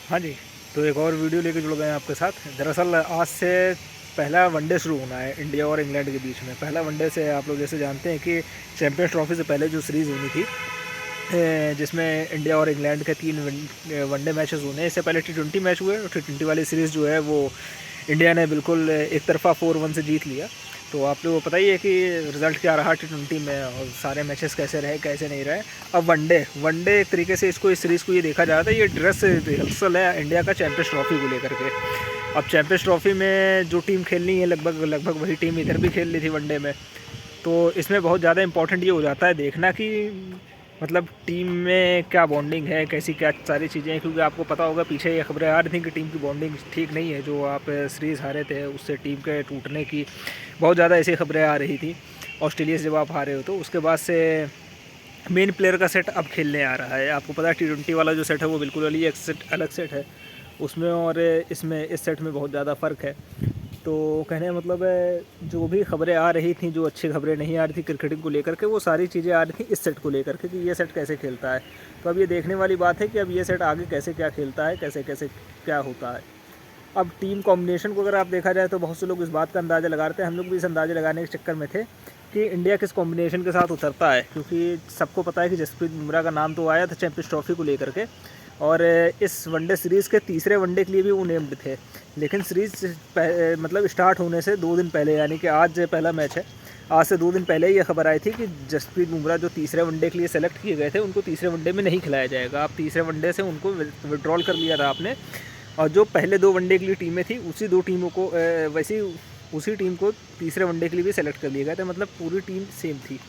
हाँ जी, तो एक और वीडियो लेके जुड़ गए हैं आपके साथ। दरअसल आज से पहला वनडे शुरू होना है इंडिया और इंग्लैंड के बीच में। पहला वनडे से आप लोग जैसे जानते हैं कि चैंपियंस ट्रॉफी से पहले जो सीरीज़ होनी थी, जिसमें इंडिया और इंग्लैंड के 3 वनडे मैचेस होने हैं। इससे पहले T20 मैच हुए और T20 वाली सीरीज़ जो है वो इंडिया ने बिल्कुल एक तरफा 4-1 से जीत लिया। तो आप लोगों को पता ही है कि रिज़ल्ट क्या रहा T20 में और सारे मैचेस कैसे रहे कैसे नहीं रहे। अब वनडे एक तरीके से इस सीरीज़ को ये देखा जा रहा था, ये ड्रेस रिहर्सल है इंडिया का चैंपियंस ट्रॉफी को लेकर के। अब चैंपियंस ट्रॉफी में जो टीम खेलनी है लगभग वही टीम इधर भी खेल ली थी वनडे में। तो इसमें बहुत ज़्यादा इंपॉर्टेंट ये हो जाता है देखना कि मतलब टीम में क्या बॉन्डिंग है, कैसी क्या सारी चीज़ें हैं। क्योंकि आपको पता होगा पीछे ये खबरें आ रही थी कि टीम की बॉन्डिंग ठीक नहीं है। जो आप सीरीज़ हारे थे उससे टीम के टूटने की बहुत ज़्यादा ऐसी खबरें आ रही थी। ऑस्ट्रेलिया से जब आप हारे हो तो उसके बाद से मेन प्लेयर का सेट अब खेलने आ रहा है। आपको पता है T20 वाला जो सेट है वो बिल्कुल अलग सेट है उसमें, और इसमें इस सेट में बहुत ज़्यादा फ़र्क है। तो कहने का मतलब है जो भी खबरें आ रही थी, जो अच्छी खबरें नहीं आ रही थी क्रिकेटिंग को लेकर के, वो सारी चीज़ें आ रही थी इस सेट को लेकर के कि ये सेट कैसे खेलता है। तो अब ये देखने वाली बात है कि अब ये सेट आगे कैसे क्या खेलता है, कैसे कैसे क्या होता है। अब टीम कॉम्बिनेशन को अगर आप देखा जाए तो बहुत से लोग इस बात का अंदाज़ा लगा रहे थे, हम लोग भी इस अंदाज़ा लगाने के चक्कर में थे कि इंडिया किस कॉम्बिनेशन के साथ उतरता है। क्योंकि सबको पता है कि जसप्रीत बुमराह का नाम तो आया था चैंपियंस ट्रॉफी को लेकर के, और इस वनडे सीरीज़ के तीसरे वनडे के लिए भी वो नेम्ड थे। लेकिन सीरीज़ मतलब स्टार्ट होने से 2 दिन पहले, यानी कि आज पहला मैच है, आज से 2 दिन पहले ये खबर आई थी कि जसप्रीत बुमराह जो तीसरे वनडे के लिए सेलेक्ट किए गए थे उनको तीसरे वनडे में नहीं खिलाया जाएगा। आप तीसरे वनडे से उनको विड्रॉल कर लिया था आपने, और जो पहले 2 वनडे के लिए टीमें थी उसी 2 टीमों को वैसी उसी टीम को तीसरे वनडे के लिए भी सेलेक्ट कर लिया गया था। मतलब पूरी टीम सेम थी,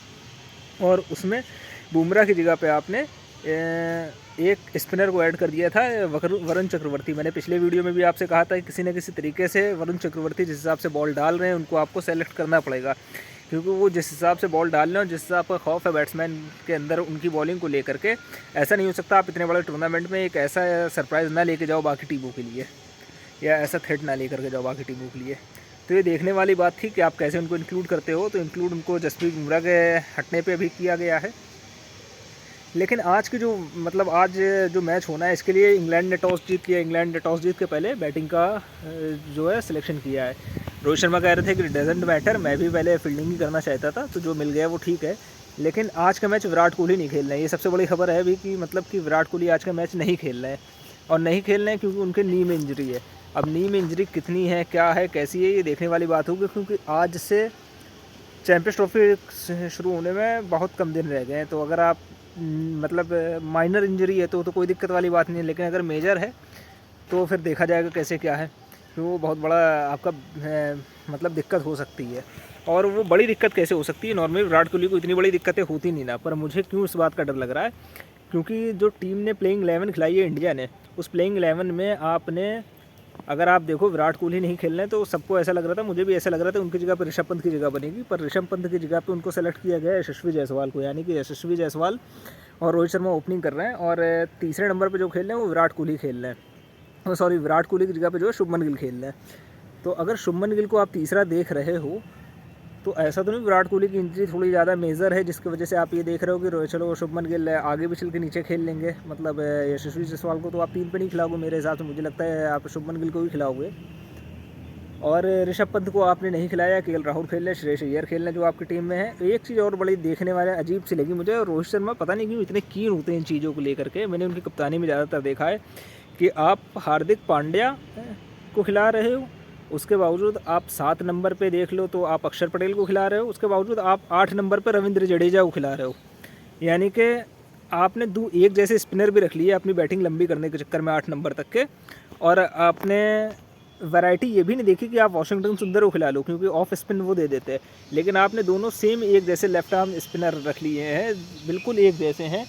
और उसमें बुमराह की जगह पे आपने एक स्पिनर को ऐड कर दिया था, वरुण चक्रवर्ती। मैंने पिछले वीडियो में भी आपसे कहा था कि किसी न किसी तरीके से वरुण चक्रवर्ती जिस हिसाब से बॉल डाल रहे हैं उनको आपको सेलेक्ट करना पड़ेगा। क्योंकि वो जिस हिसाब से बॉल डाल रहे हैं और जिस हिसाब का खौफ है बैट्समैन के अंदर उनकी बॉलिंग को लेकर के, ऐसा नहीं हो सकता आप इतने बड़े टूर्नामेंट में एक ऐसा सरप्राइज़ ना लेके जाओ बाकी टीमों के लिए, या ऐसा थ्रेट ना लेकर के जाओ बाकी टीमों के लिए। तो ये देखने वाली बात थी कि आप कैसे उनको इंक्लूड करते हो। तो इंक्लूड उनको जसप्रीत बुमराह के हटने पे अभी किया गया है। लेकिन आज की जो मतलब आज जो मैच होना है इसके लिए इंग्लैंड ने टॉस जीत लिया। इंग्लैंड ने टॉस जीत के पहले बैटिंग का जो है सिलेक्शन किया है। रोहित शर्मा कह रहे थे कि डजेंट मैटर, मैं भी पहले फील्डिंग ही करना चाहता था, तो जो मिल गया वो ठीक है। लेकिन आज का मैच विराट कोहली नहीं खेल रहे हैं, ये सबसे बड़ी खबर है अभी कि मतलब कि विराट कोहली आज का मैच नहीं खेल रहे हैं। और नहीं खेल रहे हैं क्योंकि उनके नी में इंजरी है। अब नी में इंजरी कितनी है, क्या है, कैसी है, ये देखने वाली बात होगी। क्योंकि आज से चैंपियंस ट्रॉफी शुरू होने में बहुत कम दिन रह गए हैं। तो अगर आप मतलब माइनर इंजरी है तो कोई दिक्कत वाली बात नहीं है। लेकिन अगर मेजर है तो फिर देखा जाएगा कैसे क्या है। तो वो बहुत बड़ा आपका मतलब दिक्कत हो सकती है। और वो बड़ी दिक्कत कैसे हो सकती है, नॉर्मली विराट कोहली को इतनी बड़ी दिक्कतें होती नहीं ना, पर मुझे क्यों इस बात का डर लग रहा है क्योंकि जो टीम ने प्लेइंग 11 खिलाई है इंडिया ने, उस प्लेइंग 11 में आपने अगर आप देखो विराट कोहली नहीं खेल रहे हैं तो सबको ऐसा लग रहा था, मुझे भी ऐसा लग रहा था उनकी जगह पर ऋषभ पंत की जगह बनेगी। पर ऋषभ पंत की जगह पे उनको सेलेक्ट किया गया यशस्वी जायसवाल को, यानी कि यशस्वी जायसवाल और रोहित शर्मा ओपनिंग कर रहे हैं, और तीसरे नंबर पर जो खेल रहे हैं वो विराट कोहली खेल रहे हैं। सॉरी, विराट कोहली की जगह पे जो है शुभमन गिल खेल रहे हैं। तो अगर शुभमन गिल को आप तीसरा देख रहे हो तो ऐसा तो नहीं विराट कोहली की इंजरी थोड़ी ज़्यादा मेजर है जिसकी वजह से आप ये देख रहे हो कि चलो शुभमन गिल आगे भी चल के नीचे खेल लेंगे। मतलब यशस्वी जायसवाल को तो आप 3 पे नहीं खिलाओगे मेरे हिसाब से, मुझे लगता है आप शुभमन गिल को भी खिलाओगे। और ऋषभ पंत को आपने नहीं खिलाया, केएल राहुल खेल रहे, श्रेयस अय्यर खेल रहे जो आपकी टीम में है। एक चीज़ और बड़ी देखने वाले अजीब सी लगी मुझे, रोहित शर्मा पता नहीं क्यों इतने कीन होते हैं इन चीज़ों को लेकर के। मैंने उनकी कप्तानी में ज़्यादातर देखा है कि आप हार्दिक पांड्या को खिला रहे हो, उसके बावजूद आप 7 नंबर पे देख लो तो आप अक्षर पटेल को खिला रहे हो, उसके बावजूद आप 8 नंबर पे रविंद्र जडेजा को खिला रहे हो। यानी कि आपने एक जैसे स्पिनर भी रख लिए अपनी बैटिंग लंबी करने के चक्कर में 8 नंबर तक के, और आपने वैरायटी ये भी नहीं देखी कि आप वाशिंगटन सुंदर को खिला लो क्योंकि ऑफ स्पिन वो दे देते हैं। लेकिन आपने दोनों सेम एक जैसे लेफ्ट आर्म स्पिनर रख लिए हैं, बिल्कुल एक जैसे हैं,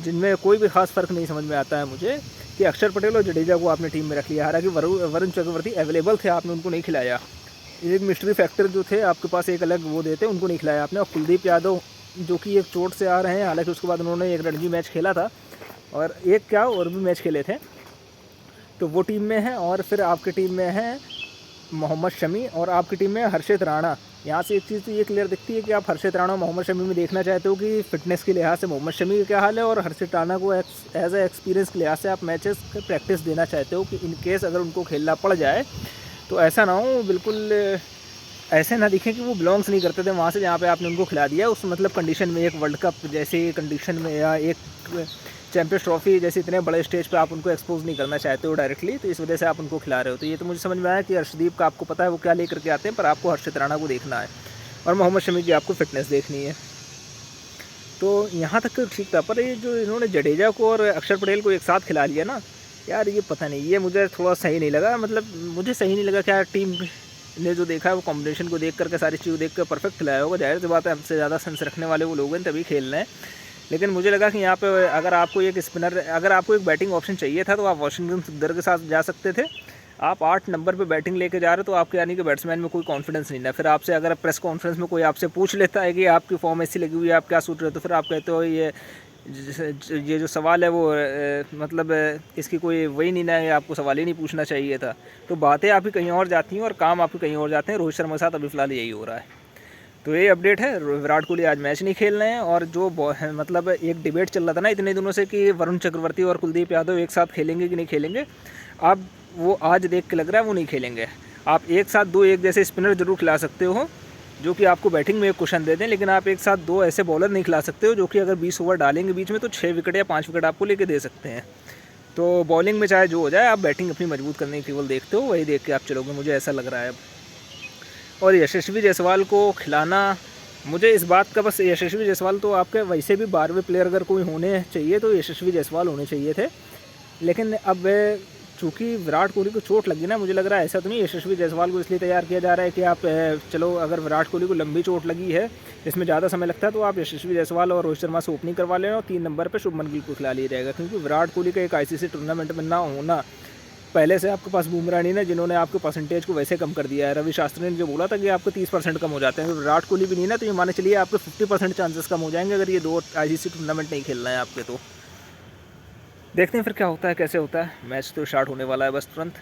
जिनमें कोई भी खास फ़र्क नहीं समझ में आता है मुझे कि अक्षर पटेल और जडेजा को आपने टीम में रख लिया। हालांकि वरुण चक्रवर्ती अवेलेबल थे, आपने उनको नहीं खिलाया। एक मिस्ट्री फैक्टर जो थे आपके पास एक अलग वो देते, उनको नहीं खिलाया आपने। और कुलदीप यादव जो कि एक चोट से आ रहे हैं, हालांकि उसके बाद उन्होंने एक रणजी मैच खेला था और एक क्या और भी मैच खेले थे, तो वो टीम में है। और फिर आपकी टीम में है मोहम्मद शमी और आपकी टीम में हर्षित राणा। यहाँ से एक चीज़ तो ये क्लियर दिखती है कि आप हर्षित राणा और मोहम्मद शमी में देखना चाहते हो कि फ़िटनेस के लिहाज से मोहम्मद शमी का क्या हाल है, और हर्षित राणा को एज ए एक्सपीरियंस के लिहाज से आप मैचेस का प्रैक्टिस देना चाहते हो कि इन केस अगर उनको खेलना पड़ जाए तो ऐसा ना हो, बिल्कुल ऐसे ना दिखें कि वो बिलोंग्स नहीं करते थे वहाँ से जहाँ पे आपने उनको खिला दिया उस मतलब कंडीशन में, एक वर्ल्ड कप जैसी कंडीशन में या एक चैंपियंस ट्रॉफी जैसे इतने बड़े स्टेज पे आप उनको एक्सपोज नहीं करना चाहते हो डायरेक्टली, तो इस वजह से आप उनको खिला रहे हो। तो ये तो मुझे समझ में आया कि हर्षदीप का आपको पता है वो क्या लेकर के आते हैं, पर आपको हर्षित राणा को देखना है और मोहम्मद शमी की आपको फिटनेस देखनी है। तो यहाँ तक तो ठीक था, पर ये जो इन्होंने जडेजा को और अक्षर पटेल को एक साथ खिला लिया ना यार, ये पता नहीं, ये मुझे थोड़ा सही नहीं लगा। मतलब मुझे सही नहीं लगा। क्या टीम ने जो देखा है वो कॉम्बिनेशन को देख करके सारी चीज़ देख कर परफेक्ट खिलाया होगा, जाहिर सी बात है हमसे ज़्यादा सेंस रखने वाले वो लोग हैं तभी खेल रहे हैं। लेकिन मुझे लगा कि यहाँ पे अगर आपको एक स्पिनर, अगर आपको एक बैटिंग ऑप्शन चाहिए था तो आप वाशिंगटन सुंदर के साथ जा सकते थे। आप 8 नंबर पे बैटिंग लेके जा रहे हो तो आपके यानी कि बैट्समैन में कोई कॉन्फिडेंस नहीं है। फिर आपसे अगर प्रेस कॉन्फ्रेंस में कोई आपसे पूछ लेता है कि आपकी फॉर्म ऐसी लगी हुई है, आप क्या सूट रहे हो, तो फिर आप कहते हो ये जो सवाल है वो मतलब इसकी कोई वही नहीं ना, आपको सवाल ही नहीं पूछना चाहिए था। तो बातें आपकी कहीं और जाती हैं और काम आपके कहीं और जाते हैं। रोहित शर्मा के साथ अभी फ़िलहाल यही हो रहा है। तो ये अपडेट है, विराट कोहली आज मैच नहीं खेल रहे हैं। और जो मतलब एक डिबेट चल रहा था ना इतने दिनों से कि वरुण चक्रवर्ती और कुलदीप यादव एक साथ खेलेंगे कि नहीं खेलेंगे, अब वो आज देख के लग रहा है वो नहीं खेलेंगे। आप एक साथ 2 एक जैसे स्पिनर जरूर खिला सकते हो जो कि आपको बैटिंग में एक कुशन दे दें, लेकिन आप एक साथ 2 ऐसे बॉलर नहीं खिला सकते हो जो कि अगर 20 ओवर डालेंगे बीच में तो 6 विकेट या 5 विकेट आपको लेके दे सकते हैं। तो बॉलिंग में चाहे जो हो जाए, आप बैटिंग अपनी मजबूत करने की केवल देखते हो, वही देख के आप चलोगे, मुझे ऐसा लग रहा है अब। और यशस्वी जायसवाल को खिलाना, मुझे इस बात का बस, यशस्वी जायसवाल तो आपके वैसे भी 12वें प्लेयर अगर कोई होने चाहिए तो यशस्वी जायसवाल होने चाहिए थे। लेकिन अब चूँकि विराट कोहली को चोट लगी ना, मुझे लग रहा है ऐसा तो नहीं यशस्वी जायसवाल को इसलिए तैयार किया जा रहा है कि आप चलो अगर विराट कोहली को लंबी चोट लगी है जिसमें ज़्यादा समय लगता है तो आप यशस्वी जायसवाल और रोहित शर्मा से ओपनिंग करवा लेना और 3 नंबर पर शुभमन गिल को खिला लिया जाएगा। क्योंकि विराट कोहली का एक ICC टूर्नामेंट में ना होना, पहले से आपके पास बुमराह नहीं ना जिन्होंने आपके परसेंटेज को वैसे कम कर दिया है। रवि शास्त्री ने जो बोला था कि आपको 30% कम हो जाते हैं, तो विराट कोहली भी नहीं ना, तो ये माने चलिए आपके 50% चांसेस कम हो जाएंगे अगर ये 2 ICC टूर्नामेंट नहीं खेल रहे हैं आपके। तो देखते हैं फिर क्या होता है, कैसे होता है। मैच तो स्टार्ट होने वाला है बस तुरंत।